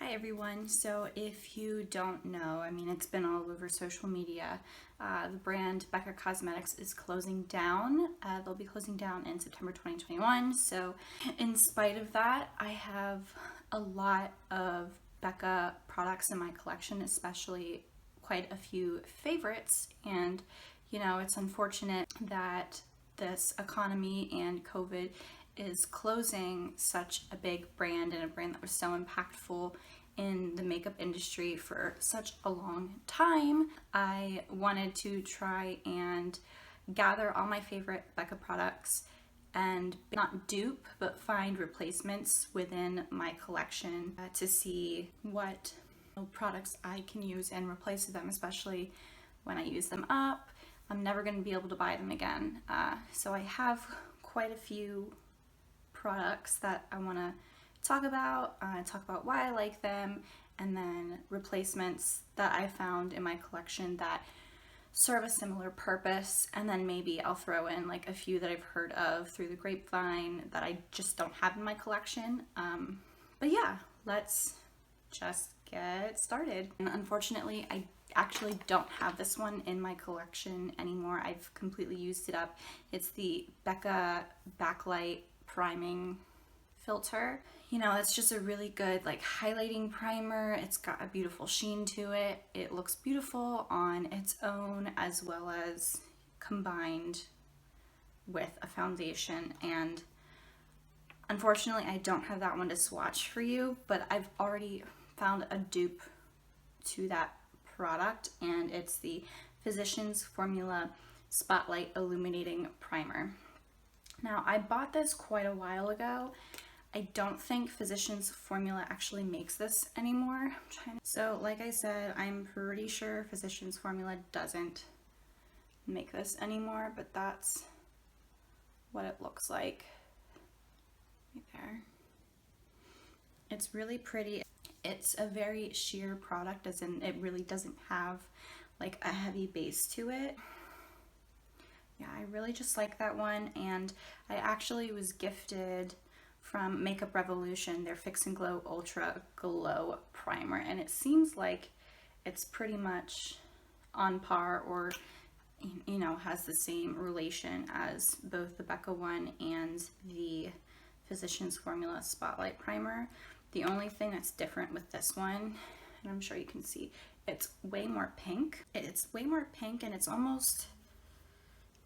Hi everyone. So if you don't know, I mean, it's been all over social media. The brand Becca Cosmetics is closing down. They'll be closing down in September 2021. So in spite of that, I have a lot of Becca products in my collection, especially quite a few favorites. And you know, it's unfortunate that this economy and COVID is closing such a big brand and a brand that was so impactful in the makeup industry for such a long time. I wanted to try and gather all my favorite Becca products and not dupe, but find replacements within my collection to see what products I can use and replace them, especially when I use them up. I'm never going to be able to buy them again. So I have quite a few products that I want to talk about why I like them, and then replacements that I found in my collection that serve a similar purpose, and then maybe I'll throw in like a few that I've heard of through the grapevine that I just don't have in my collection. But yeah, let's just get started. And unfortunately, I actually don't have this one in my collection anymore. I've completely used it up. It's the Becca Backlight priming filter. You know, it's just a really good like highlighting primer. It's got a beautiful sheen to it. It looks beautiful on its own as well as combined with a foundation. And unfortunately, I don't have that one to swatch for you, but I've already found a dupe to that product, and it's the Physicians Formula Spotlight Illuminating Primer. Now, I bought this quite a while ago. I don't think Physicians Formula actually makes this anymore. So, like I said, I'm pretty sure Physicians Formula doesn't make this anymore, but that's what it looks like right there. It's really pretty. It's a very sheer product, as in it really doesn't have like a heavy base to it. Yeah, I really just like that one, and I actually was gifted from Makeup Revolution their Fix and Glow Ultra Glow Primer, and it seems like it's pretty much on par, or you know, has the same relation as both the Becca one and the Physicians Formula Spotlight Primer. The only thing that's different with this one, and I'm sure you can see, it's way more pink. It's way more pink, and it's almost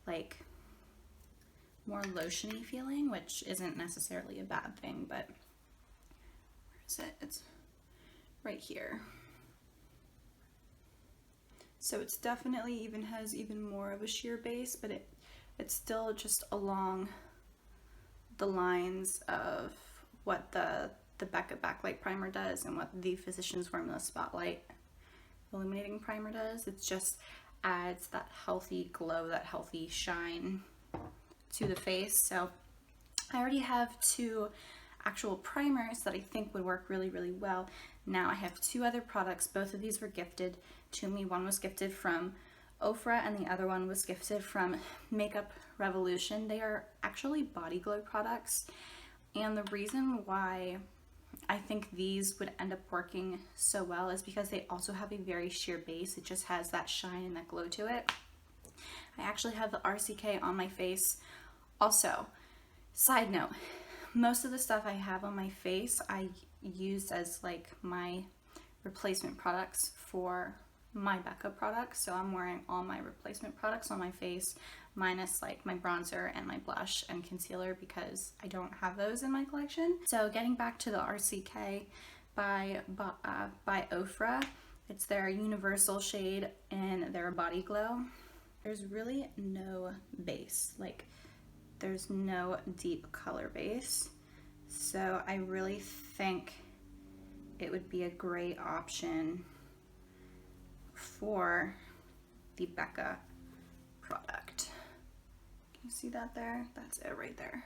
like more lotiony feeling, which isn't necessarily a bad thing, but where is it? It's right here. So it's definitely even has even more of a sheer base, but it's still just along the lines of what the Becca Backlight Primer does and what the Physicians Formula Spotlight Illuminating Primer does. It just adds that healthy glow, that healthy shine to the face. So I already have two actual primers that I think would work really, really well. Now I have two other products. Both of these were gifted to me. One was gifted from Ofra and the other one was gifted from Makeup Revolution. They are actually body glow products, and the reason why I think these would end up working so well is because they also have a very sheer base. It just has that shine and that glow to it. I actually have the RCK on my face. Also, side note, most of the stuff I have on my face I use as like my replacement products for my Becca products. So I'm wearing all my replacement products on my face, minus like my bronzer and my blush and concealer, because I don't have those in my collection. So getting back to the RCK by Ofra, it's their universal shade in their Body Glow. There's really no base, like there's no deep color base. So I really think it would be a great option for the Becca product. Can you see that there? That's it right there.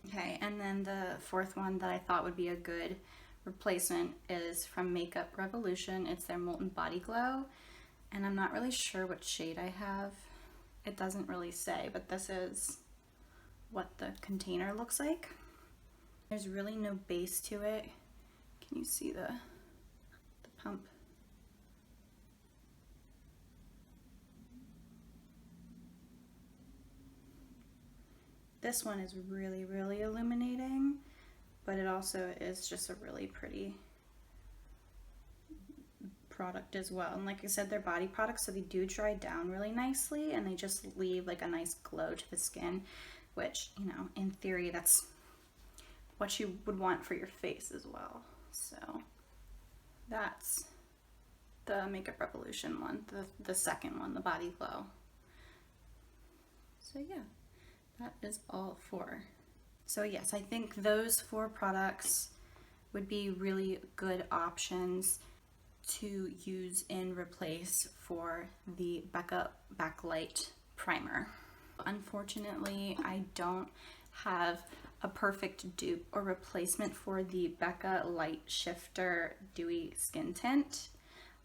Okay, and then the fourth one that I thought would be a good replacement is from Makeup Revolution. It's their Molten Body Glow, and I'm not really sure what shade I have it doesn't really say, but this is what the container looks like. There's really no base to it. Can you see the pump? This one is really, really illuminating, but it also is just a really pretty product as well. And like I said, they're body products, so they do dry down really nicely, and they just leave like a nice glow to the skin, which, you know, in theory, that's what you would want for your face as well. So that's the Makeup Revolution one, the second one, the Body Glow. So yeah, that is all four. So yes, I think those four products would be really good options to use in replace for the Becca Backlight Primer. Unfortunately, I don't have a perfect dupe or replacement for the Becca Light Shifter Dewy Skin Tint.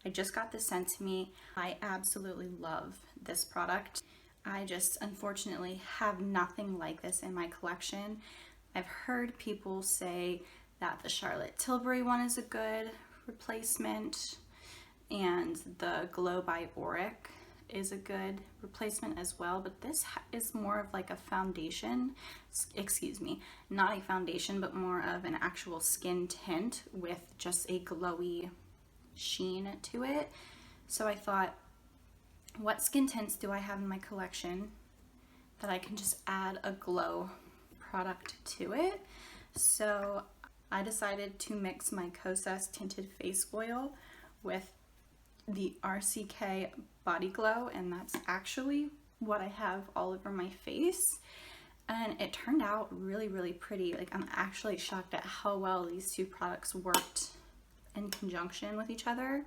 I just got this sent to me. I absolutely love this product. I just unfortunately have nothing like this in my collection. I've heard people say that the Charlotte Tilbury one is a good replacement, and the Glow by Auric is a good replacement as well, but this is more of like a foundation, excuse me, not a foundation, but more of an actual skin tint with just a glowy sheen to it. So I thought, what skin tints do I have in my collection that I can just add a glow product to it? So I decided to mix my Cosas Tinted Face Oil with the RCK Body Glow, and that's actually what I have all over my face, and it turned out really, really pretty. Like, I'm actually shocked at how well these two products worked in conjunction with each other.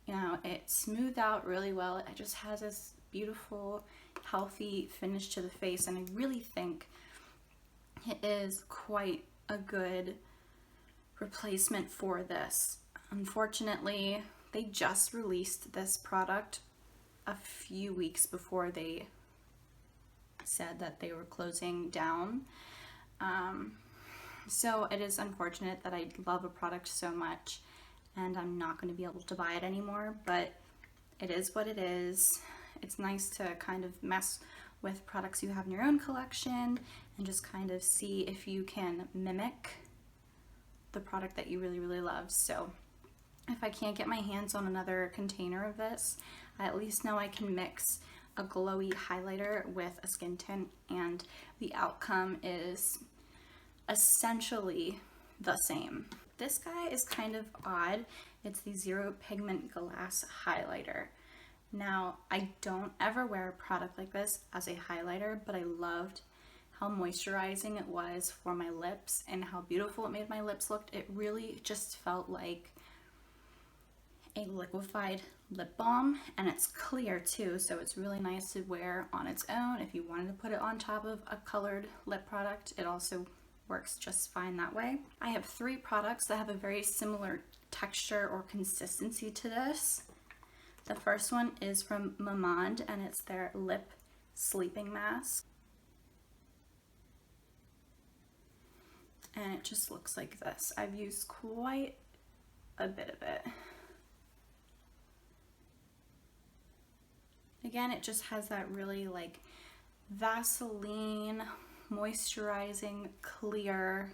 You know, it smoothed out really well. It just has this beautiful, healthy finish to the face, and I really think it is quite a good replacement for this. Unfortunately, they just released this product a few weeks before they said that they were closing down. So it is unfortunate that I love a product so much and I'm not going to be able to buy it anymore, but it is what it is. It's nice to kind of mess with products you have in your own collection and just kind of see if you can mimic the product that you really, really love. So if I can't get my hands on another container of this, I at least know I can mix a glowy highlighter with a skin tint, and the outcome is essentially the same. This guy is kind of odd. It's the Zero Pigment Glass Highlighter. Now, I don't ever wear a product like this as a highlighter, but I loved how moisturizing it was for my lips and how beautiful it made my lips look. It really just felt like a liquefied lip balm, and it's clear too, so it's really nice to wear on its own. If you wanted to put it on top of a colored lip product, it also works just fine that way. I have three products that have a very similar texture or consistency to this. The first one is from Milani, and it's their lip sleeping mask. And it just looks like this. I've used quite a bit of it. Again, it just has that really like Vaseline, moisturizing, clear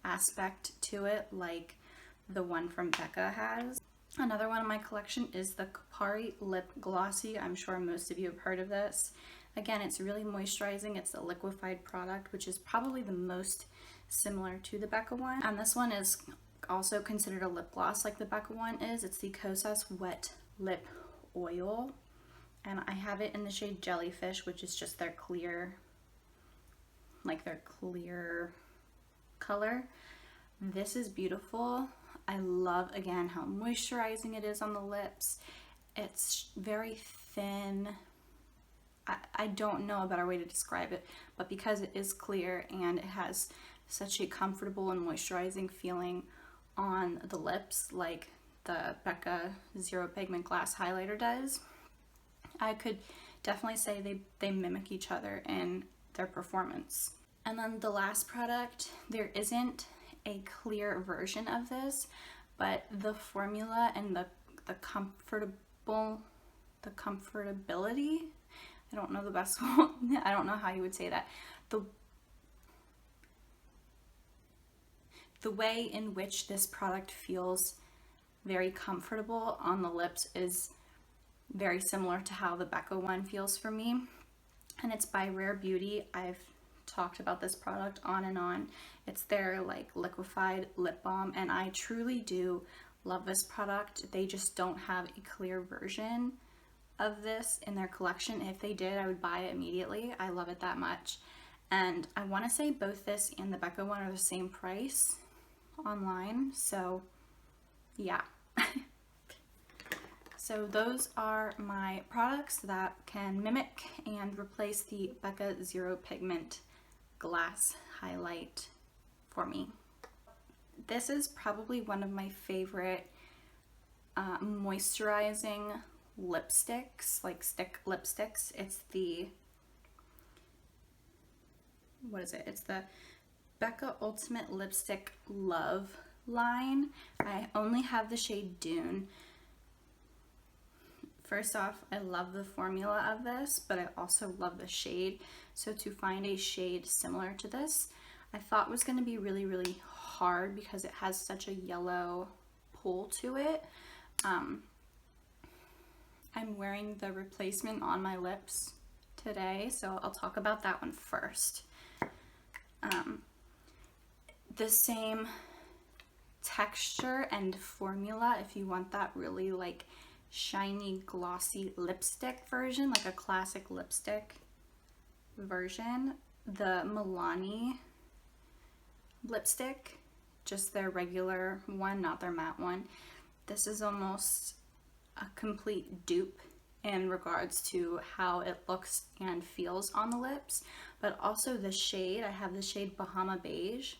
aspect to it, like the one from Becca has. Another one in my collection is the Kapari Lip Glossy. I'm sure most of you have heard of this. Again, it's really moisturizing. It's a liquefied product, which is probably the most similar to the Becca one. And this one is also considered a lip gloss like the Becca one is. It's the Cosas Wet Lip Oil. And I have it in the shade Jellyfish, which is just their clear, like their clear color. This is beautiful. I love, again, how moisturizing it is on the lips. It's very thin. I don't know a better way to describe it, but because it is clear and it has such a comfortable and moisturizing feeling on the lips, like the Becca Zero Pigment Glass Highlighter does, I could definitely say they mimic each other in their performance. And then the last product, there isn't a clear version of this, but the formula and the comfortability, I don't know the best one, I don't know how you would say that. The way in which this product feels very comfortable on the lips is very similar to how the Becca one feels for me. And it's by Rare Beauty. I've talked about this product on and on. It's their like liquefied lip balm, and I truly do love this product. They just don't have a clear version of this in their collection. If they did, I would buy it immediately. I love it that much. And I want to say both this and the Becca one are the same price online, so yeah. So those are my products that can mimic and replace the Becca Zero Pigment Glass Highlight for me. This is probably one of my favorite moisturizing lipsticks, like stick lipsticks. It's the, what is it? It's the Becca Ultimate Lipstick Love line. I only have the shade Dune. First off, I love the formula of this, but I also love the shade. So to find a shade similar to this, I thought was going to be really, really hard because it has such a yellow pull to it. I'm wearing the replacement on my lips today, so I'll talk about that one first. The same texture and formula if you want that really like shiny glossy lipstick version, like a classic lipstick version. The Milani lipstick, just their regular one, not their matte one. This is almost a complete dupe in regards to how it looks and feels on the lips, but also the shade, I have the shade Bahama Beige,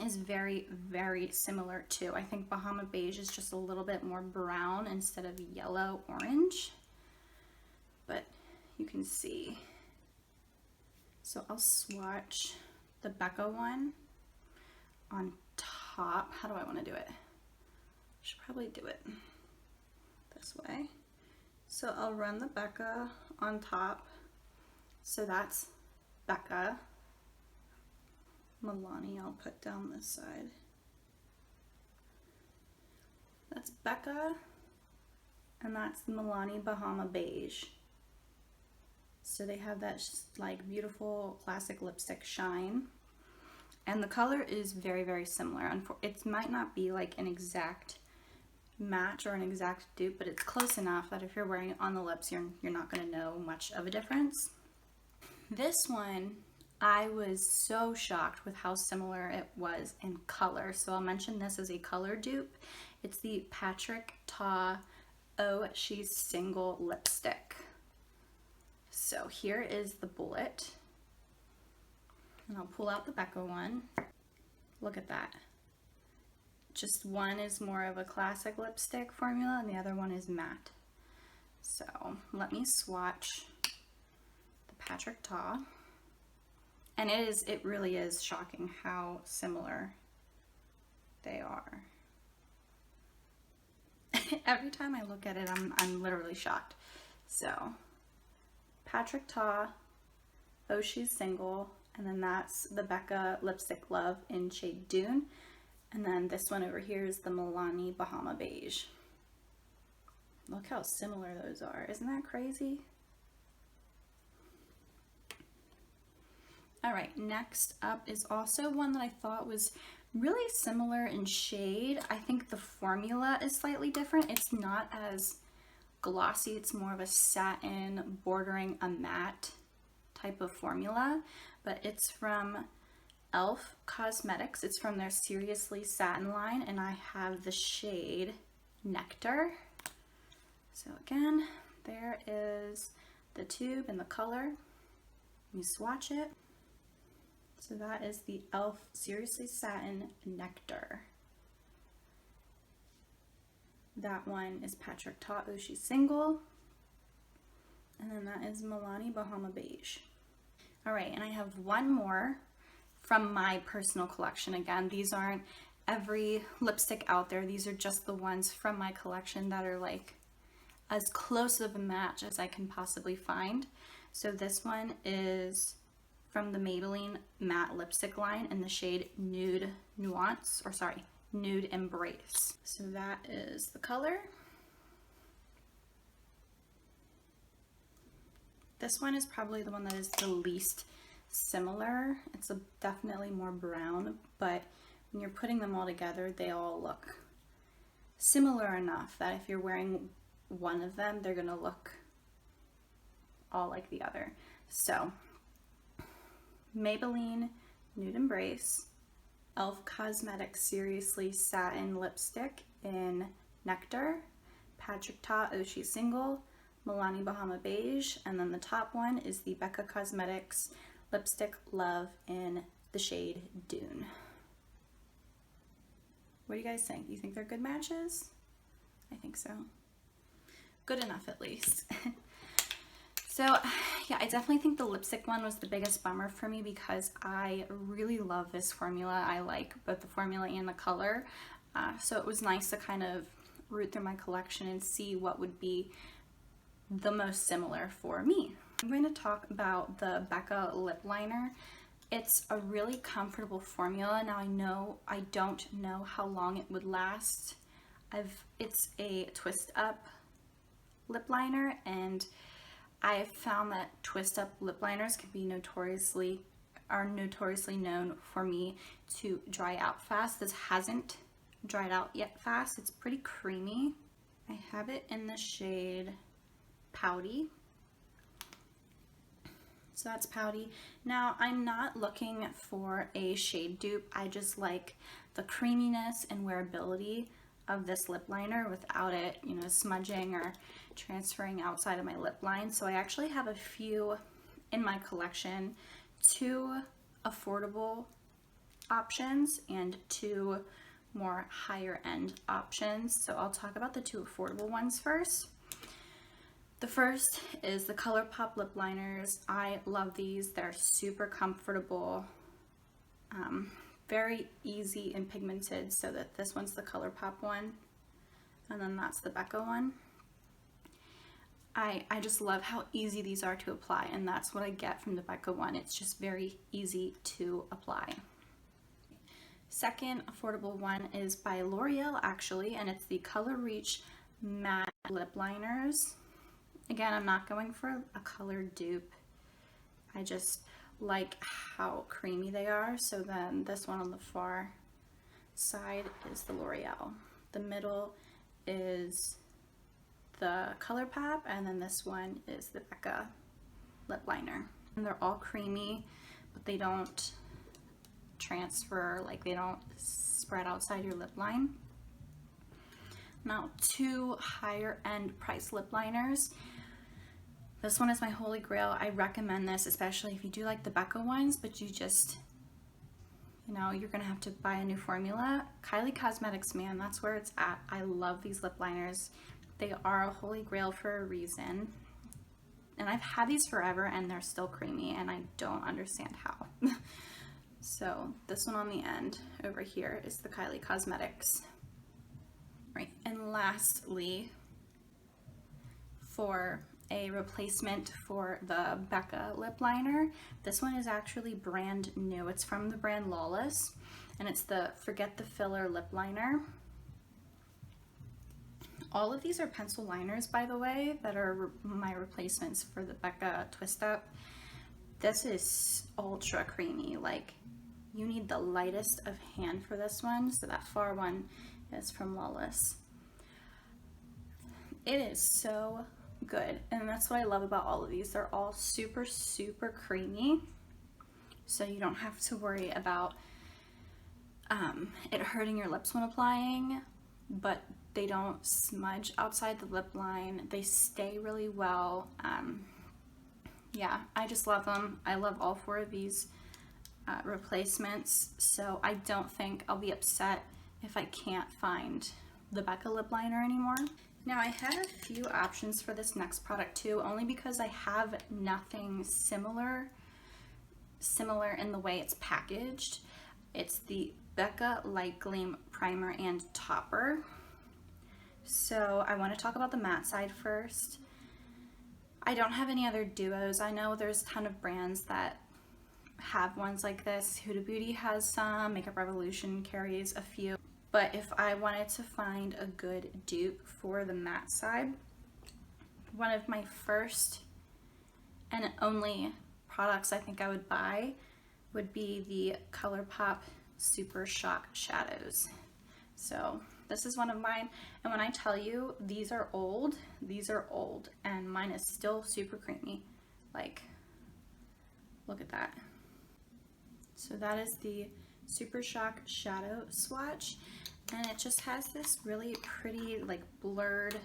is very, very similar too. I think Bahama Beige is just a little bit more brown instead of yellow orange, but you can see. So I'll swatch the Becca one on top. How do I want to do it? I should probably do it this way. So I'll run the Becca on top. So that's Becca. Milani I'll put down this side. That's Becca, and that's the Milani Bahama Beige. So they have that like beautiful classic lipstick shine, and the color is very, very similar. It might not be like an exact match or an exact dupe, but it's close enough that if you're wearing it on the lips, you're not going to know much of a difference. This one, I was so shocked with how similar it was in color. So I'll mention this as a color dupe. It's the Patrick Ta Oh She's Single lipstick. So here is the bullet. And I'll pull out the Becca one. Look at that. Just one is more of a classic lipstick formula and the other one is matte. So let me swatch the Patrick Ta. And it really is shocking how similar they are. Every time I look at it, I'm literally shocked. So, Patrick Ta, Oh She's Single, and then that's the Becca Lipstick Love in shade Dune. And then this one over here is the Milani Bahama Beige. Look how similar those are. Isn't that crazy? All right, next up is also one that I thought was really similar in shade. I think the formula is slightly different. It's not as glossy. It's more of a satin bordering a matte type of formula, but it's from e.l.f. Cosmetics. It's from their Seriously Satin line, and I have the shade Nectar. So again, there is the tube and the color. Let me swatch it. So that is the e.l.f. Seriously Satin Nectar. That one is Patrick Ta Oh She's Single. And then that is Milani Beige. All right, and I have one more from my personal collection. Again, these aren't every lipstick out there. These are just the ones from my collection that are like as close of a match as I can possibly find. So this one is from the Maybelline matte lipstick line in the shade Nude Nuance, or sorry, Nude Embrace. So that is the color. This one is probably the one that is the least similar. It's definitely more brown, but when you're putting them all together, they all look similar enough that if you're wearing one of them, they're gonna look all like the other. So Maybelline Nude Embrace, e.l.f. Cosmetics Seriously Satin Lipstick in Nectar, Patrick Ta Oshi Single, Milani Beige, and then the top one is the Becca Cosmetics Lipstick Love in the shade Dune. What do you guys think? You think they're good matches? I think so. Good enough at least. So yeah, I definitely think the lipstick one was the biggest bummer for me because I really love this formula. I like both the formula and the color. So it was nice to kind of root through my collection and see what would be the most similar for me. I'm going to talk about the Becca Lip Liner. It's a really comfortable formula. Now I don't know how long it would last. It's a twist up lip liner, and I've found that twist up lip liners can be notoriously known for me to dry out fast. This hasn't dried out yet fast. It's pretty creamy. I have it in the shade Pouty. So that's Pouty. Now I'm not looking for a shade dupe. I just like the creaminess and wearability of this lip liner without it, you know, smudging or transferring outside of my lip line. So I actually have a few in my collection, 2 affordable options and 2 more higher end options. So I'll talk about the 2 affordable ones first. The first is the Colourpop Lip Liners. I love these. They're super comfortable, very easy and pigmented, so that this one's the Colourpop one, and then that's the Becca one. I just love how easy these are to apply, and that's what I get from the Becca one. It's just very easy to apply. Second affordable one is by L'Oreal actually, and it's the Color Reach Matte Lip Liners. Again, I'm not going for a color dupe. I just like how creamy they are. So then this one on the far side is the L'Oreal. The middle is the Colourpop, and then this one is the Becca Lip Liner. And they're all creamy, but they don't transfer, like they don't spread outside your lip line. Now 2 higher end price lip liners. This one is my holy grail. I recommend this, especially if you do like the Becca ones, but you just, you know, you're gonna have to buy a new formula. Kylie Cosmetics, man, that's where it's at. I love these lip liners. They are a holy grail for a reason. And I've had these forever and they're still creamy, and I don't understand how. So this one on the end over here is the Kylie Cosmetics. Right, and lastly, for a replacement for the Becca lip liner, this one is actually brand new. It's from the brand Lawless, and it's the Forget the Filler lip liner. All of these are pencil liners, by the way, that are my replacements for the Becca Twist Up. This is ultra creamy. Like, you need the lightest of hand for this one. So that far one is from Lawless. It is so good, and that's what I love about all of these. They're all super, super creamy, so you don't have to worry about it hurting your lips when applying, but they don't smudge outside the lip line. They stay really well. Yeah, I just love them. I love all 4 of these replacements, so I don't think I'll be upset if I can't find the Becca lip liner anymore. Now I had a few options for this next product too, only because I have nothing similar in the way it's packaged. It's the Becca Light Gleam Primer and Topper. So I want to talk about the matte side first. I don't have any other duos. I know there's a ton of brands that have ones like this. Huda Beauty has some, Makeup Revolution carries a few. But if I wanted to find a good dupe for the matte side, one of my first and only products I think I would buy would be the Colourpop Super Shock Shadows. So this is one of mine, and when I tell you these are old, and mine is still super creamy. Like, look at that. So that is the Super Shock Shadow Swatch, and it just has this really pretty, like, blurred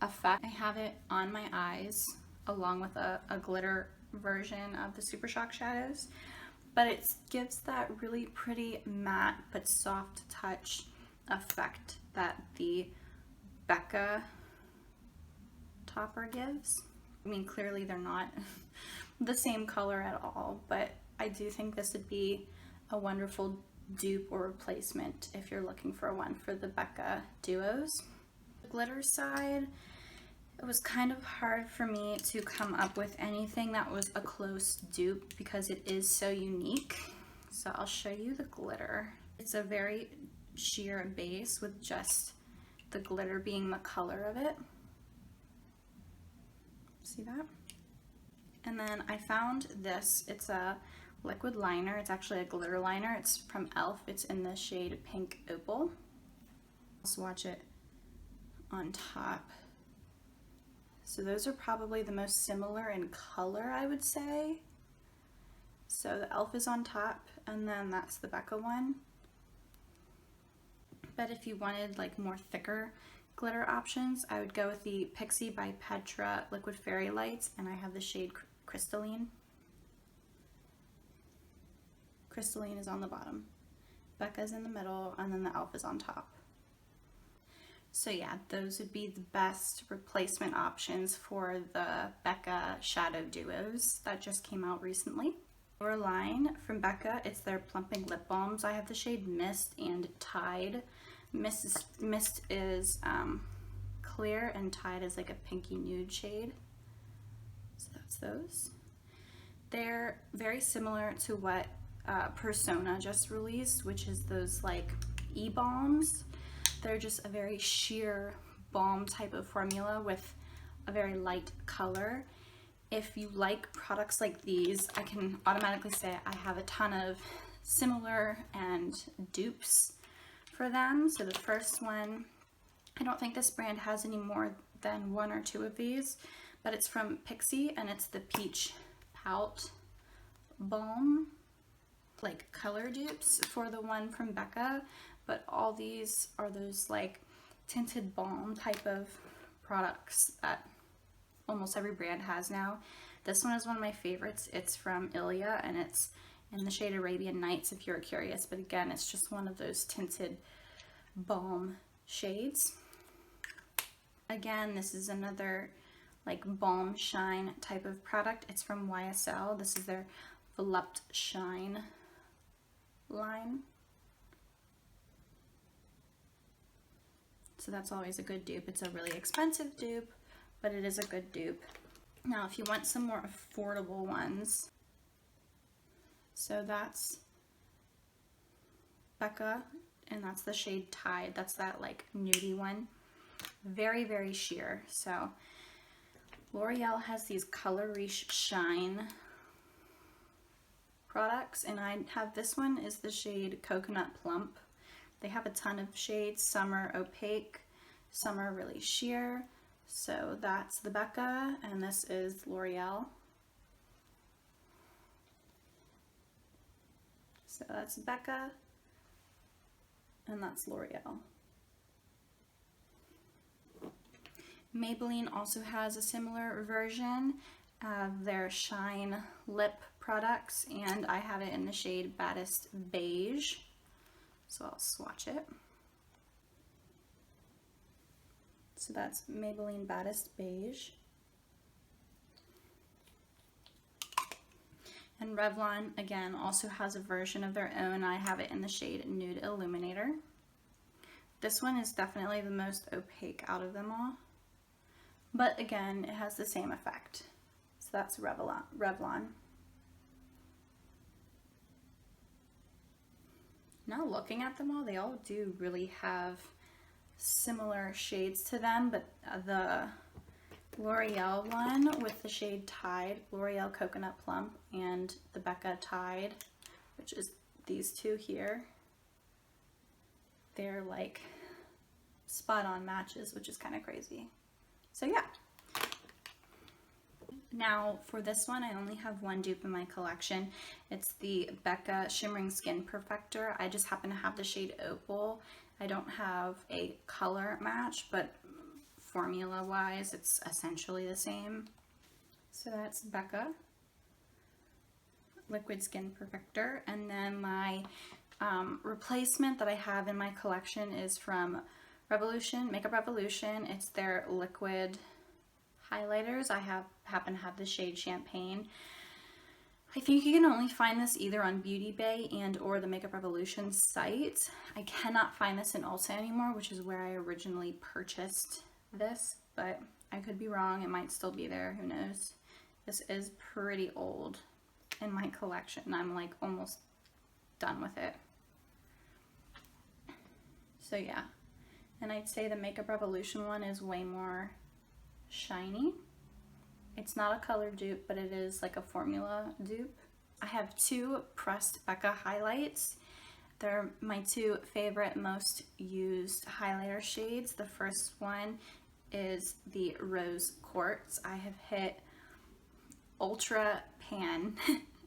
effect. I have it on my eyes along with a glitter version of the Super Shock Shadows, but it gives that really pretty matte but soft touch effect that the Becca topper gives. I mean, clearly they're not the same color at all, but I do think this would be a wonderful dupe or replacement if you're looking for one for the Becca duos. The glitter side, it was kind of hard for me to come up with anything that was a close dupe because it is so unique. So I'll show you the glitter. It's a very sheer base with just the glitter being the color of it. See that? And then I found this. It's a liquid liner. It's actually a glitter liner. It's from e.l.f. It's in the shade Pink Opal. I'll swatch it on top. So those are probably the most similar in color, I would say. So the e.l.f. is on top, and then that's the Becca one. But if you wanted like more thicker glitter options, I would go with the Pixie by Petra Liquid Fairy Lights, and I have the shade Crystalline. Crystalline is on the bottom, Becca's in the middle, and then the e.l.f. is on top. So yeah, those would be the best replacement options for the Becca Shadow Duos that just came out recently. Our line from Becca, it's their Plumping Lip Balms. I have the shade Mist and Tide. Mist is clear, and Tide is like a pinky nude shade. So that's those. They're very similar to what Persona just released, which is those like e-balms. They're just a very sheer balm type of formula with a very light color. If you like products like these, I can automatically say I have a ton of similar and dupes for them. So the first one, I don't think this brand has any more than one or two of these, but it's from Pixie, and it's the Peach Pout Balm, like color dupes for the one from Becca. But all these are those like tinted balm type of products that almost every brand has now. This one is one of my favorites. It's from Ilia, and it's in the shade Arabian Nights if you're curious. But again, it's just one of those tinted balm shades. Again, this is another like balm shine type of product. It's from YSL. This is their Volupte Shine line. So that's always a good dupe. It's a really expensive dupe, but it is a good dupe. Now, if you want some more affordable ones, so that's Becca, and that's the shade Tide. That's that like nudie one. Very, very sheer. So L'Oreal has these Color Riche Shine products, and I have this one is the shade Coconut Plump. They have a ton of shades. Some are opaque, some are really sheer. So that's the Becca, and this is L'Oreal. So that's Becca, and that's L'Oreal. Maybelline also has a similar version of their Shine Lip products, and I have it in the shade Baddest Beige. So I'll swatch it. So that's Maybelline Baddest Beige. And Revlon, again, also has a version of their own. I have it in the shade Nude Illuminator. This one is definitely the most opaque out of them all. But again, it has the same effect. So that's Revlon. Now looking at them all, they all do really have similar shades to them, but the L'Oreal one with the shade Tide, L'Oreal Coconut Plump, and the Becca Tide, which is these two here, they're like spot on matches, which is kind of crazy. So yeah. Now for this one, I only have one dupe in my collection. It's the Becca Shimmering Skin Perfector. I just happen to have the shade Opal. I don't have a color match, but formula wise it's essentially the same. So that's Becca Liquid Skin Perfector. And then my replacement that I have in my collection is from Makeup Revolution. It's their liquid highlighters. I happen to have the shade Champagne. I think you can only find this either on Beauty Bay and or the Makeup Revolution site. I cannot find this in Ulta anymore, which is where I originally purchased this, but I could be wrong. It might still be there, who knows. This is pretty old in my collection. I'm like almost done with it. So yeah, and I'd say the Makeup Revolution one is way more shiny. It's not a color dupe, but it is like a formula dupe. I have two pressed Becca highlights. They're my two favorite, most used highlighter shades. The first one is the Rose Quartz. I have hit Ultra Pan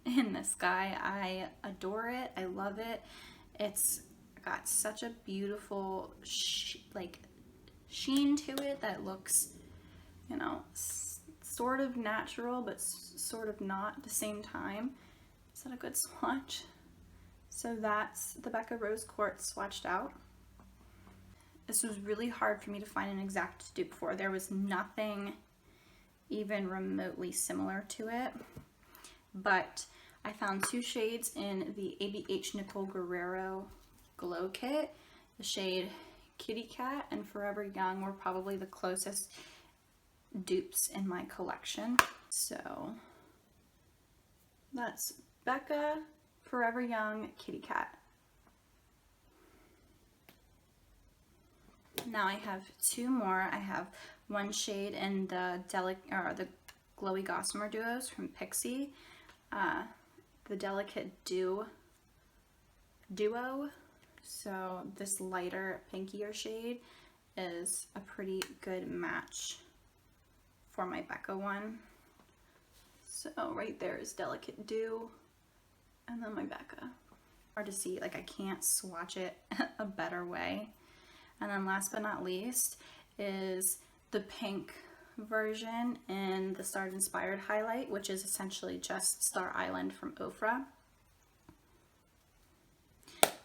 in this guy. I adore it. I love it. It's got such a beautiful sheen to it that looks, you know, sort of natural, but sort of not at the same time. Is that a good swatch? So that's the Becca Rose Quartz swatched out. This was really hard for me to find an exact dupe for. There was nothing even remotely similar to it, but I found two shades in the ABH Nicole Guerrero Glow Kit. The shade Kitty Cat and Forever Young were probably the closest dupes in my collection. So that's Becca, Forever Young, Kitty Cat. Now I have two more. I have one shade in the the Glowy Gossamer Duos from Pixie, the Delicate Duo. So this lighter, pinkier shade is a pretty good match for my Becca one. So right there is Delicate Dew, and then my Becca. Hard to see, like I can't swatch it a better way. And then last but not least is the pink version in the Star Inspired highlight, which is essentially just Star Island from Ofra.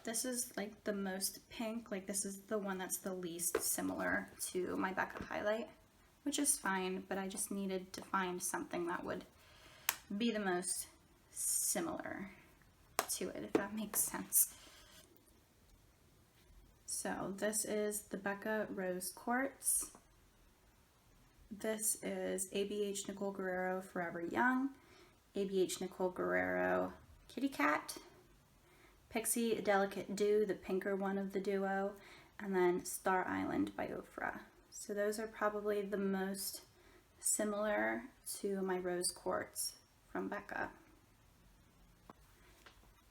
This is like the most pink, like this is the one that's the least similar to my Becca highlight, which is fine, but I just needed to find something that would be the most similar to it, if that makes sense. So this is the Becca Rose Quartz. This is ABH Nicole Guerrero Forever Young, ABH Nicole Guerrero Kitty Cat, Pixie Delicate Dew, the pinker one of the duo, and then Star Island by Ofra. So those are probably the most similar to my Rose Quartz from Becca.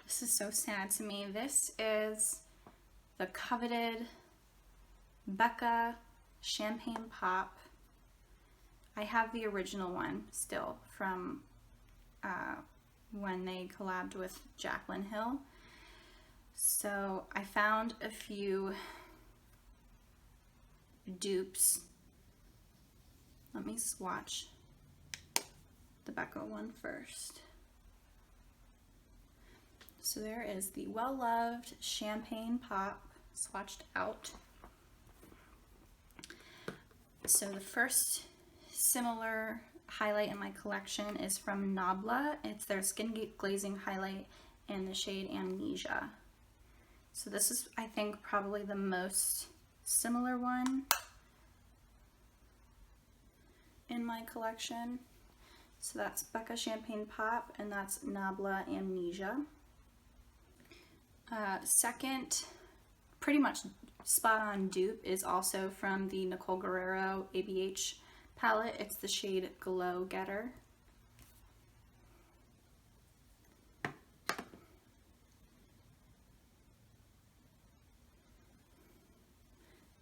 This is so sad to me. This is the coveted Becca Champagne Pop. I have the original one still from when they collabed with Jaclyn Hill. So I found a few dupes. Let me swatch the Becca one first. So there is the well-loved Champagne Pop swatched out. So the first similar highlight in my collection is from Nabla. It's their Skin Glazing Highlight in the shade Amnesia. So this is, I think, probably the most similar one in my collection. So that's Becca Champagne Pop, and that's Nabla Amnesia. Second, pretty much spot on dupe is also from the Nicole Guerrero ABH palette. It's the shade Glow Getter.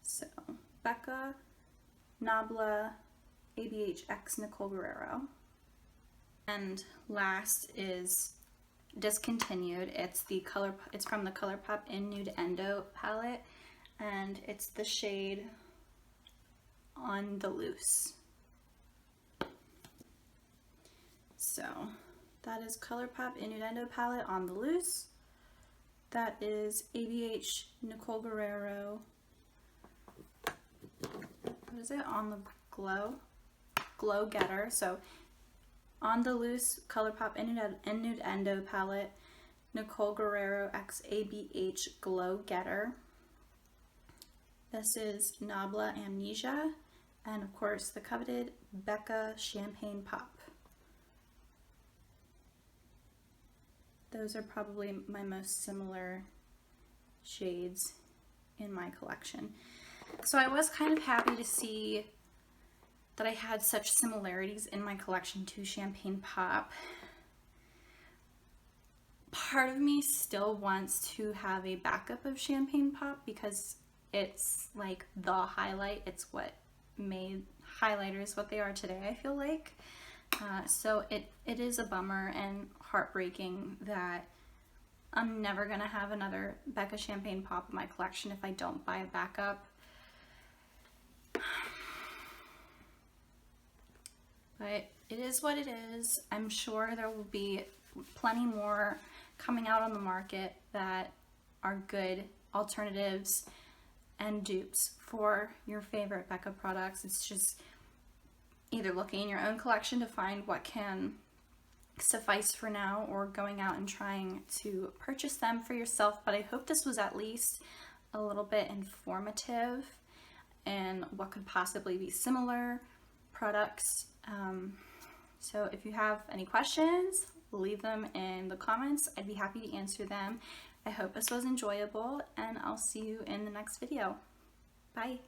So Becca, Nabla, ABH X Nicole Guerrero. And last is Discontinued. It's from the Colourpop Nude EndO palette, and it's the shade On the Loose. So that is Colourpop Nude EndO palette On the Loose. That is ABH Nicole Guerrero. What is it? On the Glow Getter. So On the Loose, Colourpop Nude EndO palette, Nicole Guerrero X ABH Glow Getter. This is Nabla Amnesia, and of course the coveted Becca Champagne Pop. Those are probably my most similar shades in my collection. So I was kind of happy to see that I had such similarities in my collection to Champagne Pop. Part of me still wants to have a backup of Champagne Pop because it's like the highlight. It's what made highlighters what they are today, I feel like. So it is a bummer and heartbreaking that I'm never gonna have another Becca Champagne Pop in my collection if I don't buy a backup. But it is what it is. I'm sure there will be plenty more coming out on the market that are good alternatives and dupes for your favorite Becca products. It's just either looking in your own collection to find what can suffice for now, or going out and trying to purchase them for yourself. But I hope this was at least a little bit informative and what could possibly be similar products. So if you have any questions, leave them in the comments. I'd be happy to answer them. I hope this was enjoyable, and I'll see you in the next video. Bye.